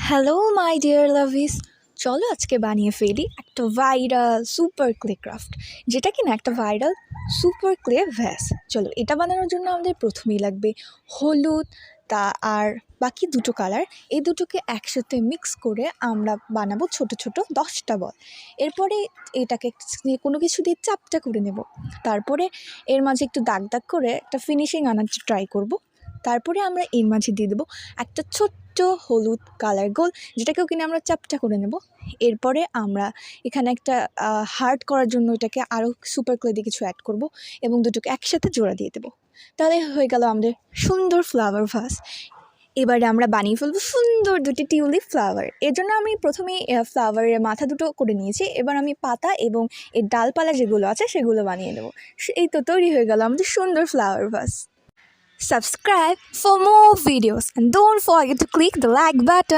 Hello my dear লাভিস, চলো আজকে বানিয়ে ফেলি একটা ভাইরাল সুপার ক্লে ক্রাফট, যেটা কিনা একটা ভাইরাল সুপার ক্লে ভ্যাস। চলো এটা বানানোর জন্য আমাদের প্রথমেই লাগবে হলুদ আর বাকি দুটো কালার। এই দুটোকে একসাথে মিক্স করে আমরা বানাবো ছোট ছোট 10টা বল। এরপরে এটাকে কোনো কিছু দিয়ে চাপটা করে নেব। তারপরে এর মাঝে একটু দাগ দাগ করে একটা ফিনিশিং আনার ট্রাই করব। তারপরে আমরা এর মাঝে দিয়ে দেবো একটা ছোট্ট হলুদ কালার গোল, যেটাকেও কিনে আমরা চাপটা করে নেব। এরপরে আমরা এখানে একটা হার্ট করার জন্য এটাকে আরও সুপার ক্লে দিয়ে কিছু অ্যাড করব এবং দুটোকে একসাথে জোড়া দিয়ে দেবো। তাহলে হয়ে গেল আমাদের সুন্দর ফ্লাওয়ার ভাস। এবারে আমরা বানিয়ে ফেলবো সুন্দর দুটি টিউলিপ ফ্লাওয়ার। এর জন্য আমি প্রথমেই ফ্লাওয়ারের মাথা দুটো করে নিয়েছি। এবার আমি পাতা এবং এর ডালপালা যেগুলো আছে সেগুলো বানিয়ে নেবো। এই তো তৈরি হয়ে গেল আমাদের সুন্দর flower vase. Subscribe for more videos and don't forget to click the like button.